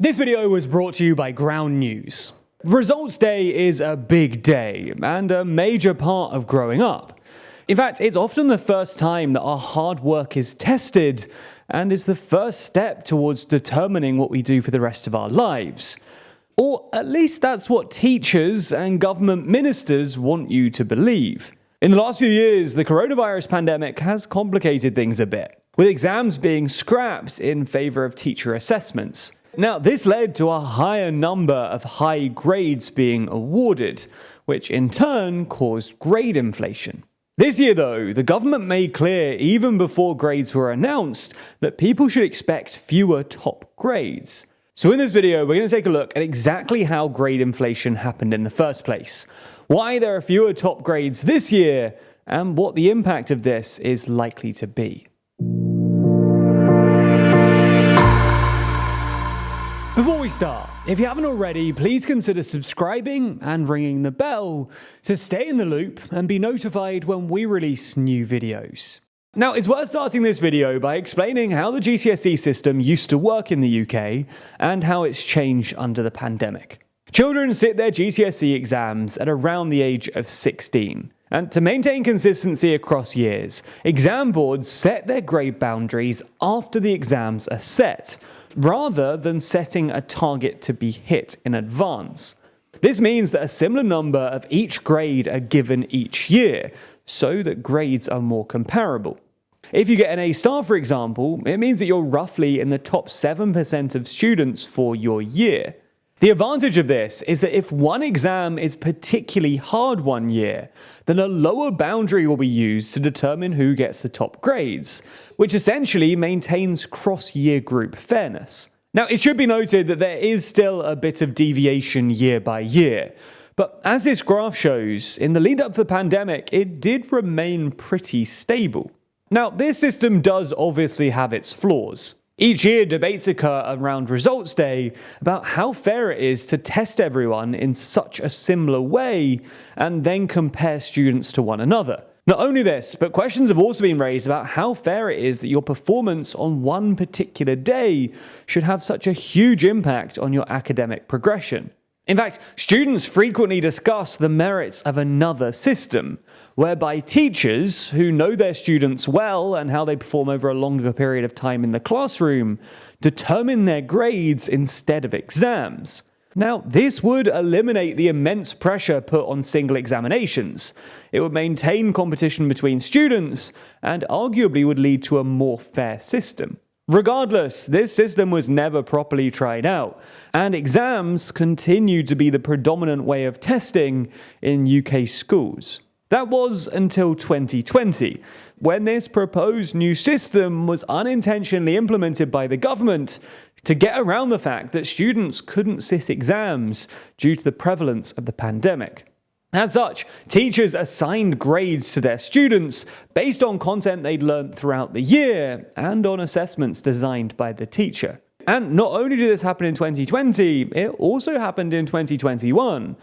This video was brought to you by Ground News. Results Day is a big day and a major part of growing up. In fact, it's often the first time that our hard work is tested and is the first step towards determining what we do for the rest of our lives. Or at least that's what teachers and government ministers want you to believe. In the last few years, the coronavirus pandemic has complicated things a bit, with exams being scrapped in favor of teacher assessments. Now, this led to a higher number of high grades being awarded, which in turn caused grade inflation. This year, though, the government made clear, even before grades were announced, that people should expect fewer top grades. So in this video, we're going to take a look at exactly how grade inflation happened in the first place, why there are fewer top grades this year, and what the impact of this is likely to be. Before we start, if you haven't already, please consider subscribing and ringing the bell to stay in the loop and be notified when we release new videos. Now, it's worth starting this video by explaining how the GCSE system used to work in the UK and how it's changed under the pandemic. Children sit their GCSE exams at around the age of 16. And to maintain consistency across years, exam boards set their grade boundaries after the exams are set, rather than setting a target to be hit in advance. This means that a similar number of each grade are given each year, so that grades are more comparable. If you get an A star, for example, it means that you're roughly in the top 7% of students for your year. The advantage of this is that if one exam is particularly hard one year, then a lower boundary will be used to determine who gets the top grades, which essentially maintains cross-year group fairness. Now, it should be noted that there is still a bit of deviation year by year, but as this graph shows, in the lead up to the pandemic, it did remain pretty stable. Now, this system does obviously have its flaws. Each year, debates occur around Results Day about how fair it is to test everyone in such a similar way and then compare students to one another. Not only this, but questions have also been raised about how fair it is that your performance on one particular day should have such a huge impact on your academic progression. In fact, students frequently discuss the merits of another system, whereby teachers, who know their students well and how they perform over a longer period of time in the classroom, determine their grades instead of exams. Now, this would eliminate the immense pressure put on single examinations. It would maintain competition between students, and arguably would lead to a more fair system. Regardless, this system was never properly tried out, and exams continued to be the predominant way of testing in UK schools. That was until 2020, when this proposed new system was unintentionally implemented by the government to get around the fact that students couldn't sit exams due to the prevalence of the pandemic. As such, teachers assigned grades to their students based on content they'd learned throughout the year and on assessments designed by the teacher. And not only did this happen in 2020, it also happened in 2021.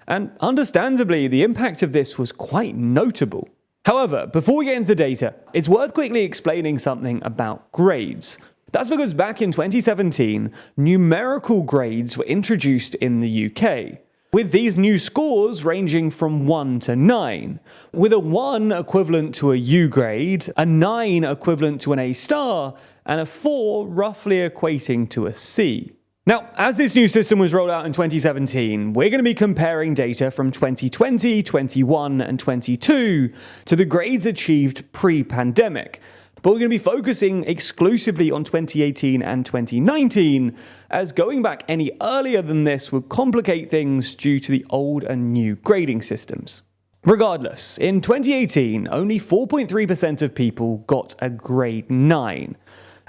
And understandably, the impact of this was quite notable. However, before we get into the data, it's worth quickly explaining something about grades. That's because back in 2017, numerical grades were introduced in the UK, with these new scores ranging from 1 to 9, with a 1 equivalent to a U grade, a 9 equivalent to an A star, and a 4 roughly equating to a C. Now, as this new system was rolled out in 2017, we're going to be comparing data from 2020, 21, and 22 to the grades achieved pre-pandemic. But we're going to be focusing exclusively on 2018 and 2019, as going back any earlier than this would complicate things due to the old and new grading systems. Regardless, in 2018, only 4.3% of people got a grade 9.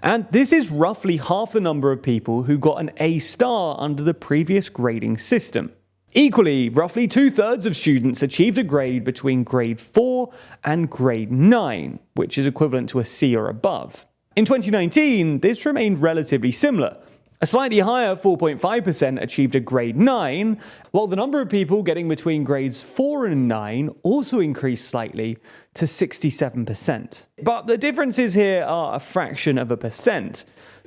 And this is roughly half the number of people who got an A star under the previous grading system. Equally, roughly 2/3 of students achieved a grade between grade 4 and grade 9, which is equivalent to a C or above. In 2019, this remained relatively similar. A slightly higher 4.5% achieved a grade 9, while the number of people getting between grades 4 and 9 also increased slightly to 67%. But the differences here are a fraction of a percent.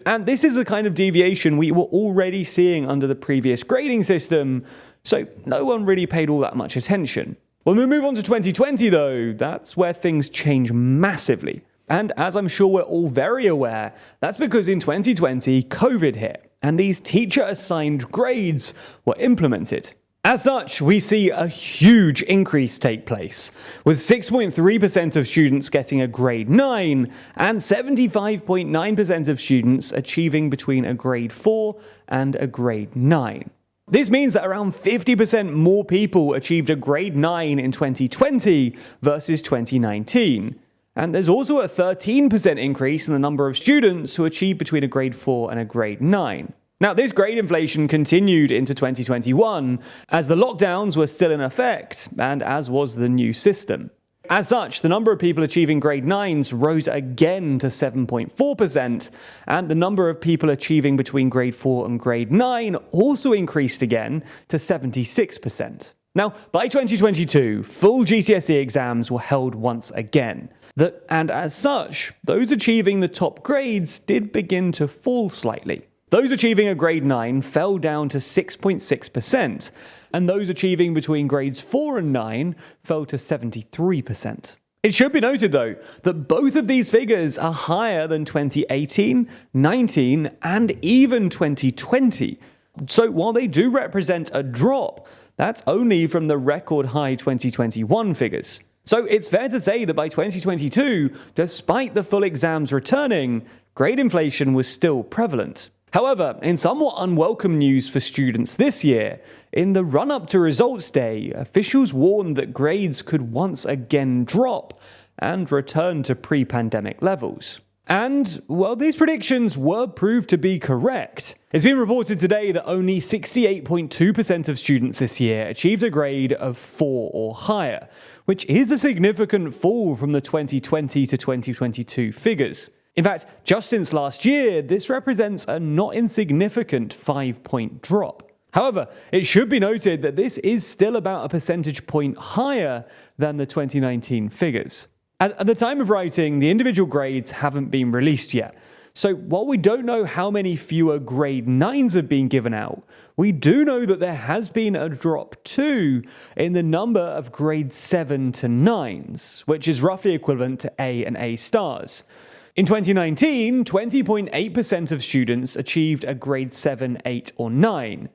And this is the kind of deviation we were already seeing under the previous grading system, so no one really paid all that much attention. When we move on to 2020 though, that's where things change massively. And as I'm sure we're all very aware, that's because in 2020, COVID hit, and these teacher-assigned grades were implemented. As such, we see a huge increase take place, with 6.3% of students getting a grade 9 and 75.9% of students achieving between a grade 4 and a grade 9. This means that around 50% more people achieved a grade 9 in 2020 versus 2019. And there's also a 13% increase in the number of students who achieved between a grade 4 and a grade 9. Now, this grade inflation continued into 2021, as the lockdowns were still in effect, and as was the new system. As such, the number of people achieving grade 9s rose again to 7.4%, and the number of people achieving between grade 4 and grade 9 also increased again to 76%. Now, by 2022, full GCSE exams were held once again. And as such, those achieving the top grades did begin to fall slightly. Those achieving a grade 9 fell down to 6.6%, and those achieving between grades 4 and 9 fell to 73%. It should be noted, though, that both of these figures are higher than 2018, 19, and even 2020. So while they do represent a drop, that's only from the record high 2021 figures. So it's fair to say that by 2022, despite the full exams returning, grade inflation was still prevalent. However, in somewhat unwelcome news for students this year, in the run-up to results day, officials warned that grades could once again drop and return to pre-pandemic levels. And, well, these predictions were proved to be correct. It's been reported today that only 68.2% of students this year achieved a grade of 4 or higher, which is a significant fall from the 2020 to 2022 figures. In fact, just since last year, this represents a not insignificant 5-point drop. However, it should be noted that this is still about a percentage point higher than the 2019 figures. At the time of writing, the individual grades haven't been released yet. So while we don't know how many fewer grade 9s have been given out, we do know that there has been a drop too in the number of grade 7 to 9s, which is roughly equivalent to A and A stars. In 2019, 20.8% of students achieved a grade 7, 8, or 9.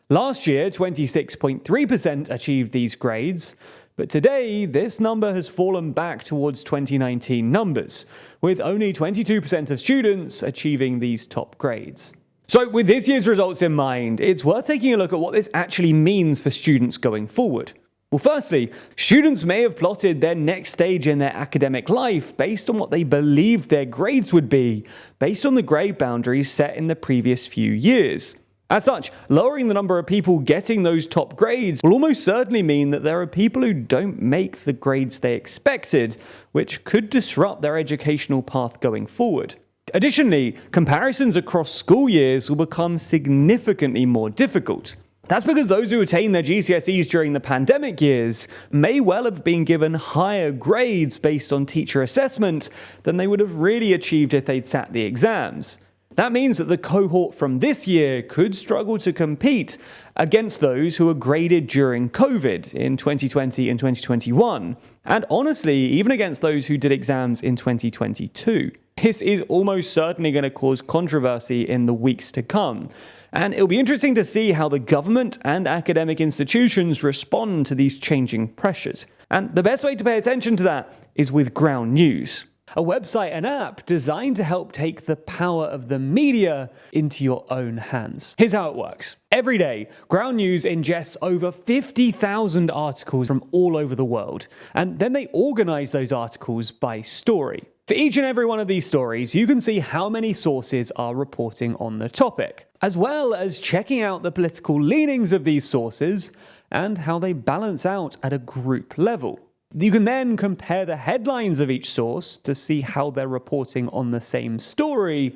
Last year, 26.3% achieved these grades, but today, this number has fallen back towards 2019 numbers, with only 22% of students achieving these top grades. So with this year's results in mind, it's worth taking a look at what this actually means for students going forward. Well, firstly, students may have plotted their next stage in their academic life based on what they believed their grades would be, based on the grade boundaries set in the previous few years. As such, lowering the number of people getting those top grades will almost certainly mean that there are people who don't make the grades they expected, which could disrupt their educational path going forward. Additionally, comparisons across school years will become significantly more difficult. That's because those who attained their GCSEs during the pandemic years may well have been given higher grades based on teacher assessment than they would have really achieved if they'd sat the exams. That means that the cohort from this year could struggle to compete against those who were graded during COVID in 2020 and 2021, and honestly, even against those who did exams in 2022. This is almost certainly going to cause controversy in the weeks to come, and it'll be interesting to see how the government and academic institutions respond to these changing pressures. And the best way to pay attention to that is with Ground News, a website and app designed to help take the power of the media into your own hands. Here's how it works. Every day, Ground News ingests over 50,000 articles from all over the world, and then they organize those articles by story. For each and every one of these stories, you can see how many sources are reporting on the topic, as well as checking out the political leanings of these sources and how they balance out at a group level. You can then compare the headlines of each source to see how they're reporting on the same story,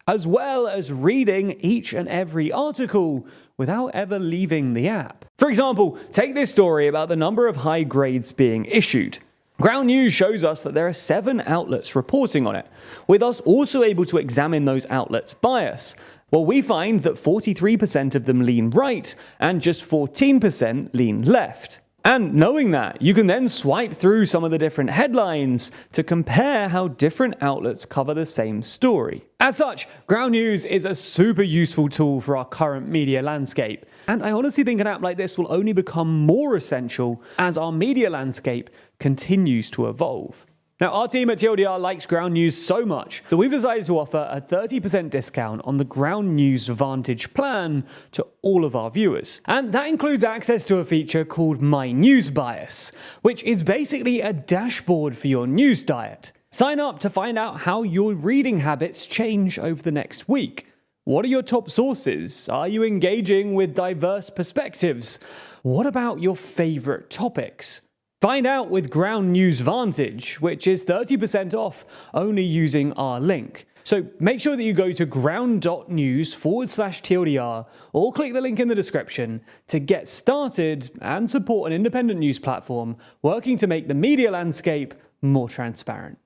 as well as reading each and every article without ever leaving the app. For example, take this story about the number of high grades being issued. Ground News shows us that there are 7 outlets reporting on it, with us also able to examine those outlets' bias. Well, we find that 43% of them lean right and just 14% lean left. And knowing that, you can then swipe through some of the different headlines to compare how different outlets cover the same story. As such, Ground News is a super useful tool for our current media landscape. And I honestly think an app like this will only become more essential as our media landscape continues to evolve. Now, our team at TLDR likes Ground News so much that we've decided to offer a 30% discount on the Ground News Vantage plan to all of our viewers. And that includes access to a feature called My News Bias, which is basically a dashboard for your news diet. Sign up to find out how your reading habits change over the next week. What are your top sources? Are you engaging with diverse perspectives? What about your favorite topics? Find out with Ground News Vantage, which is 30% off only using our link. So make sure that you go to ground.news/TLDR or click the link in the description to get started and support an independent news platform working to make the media landscape more transparent.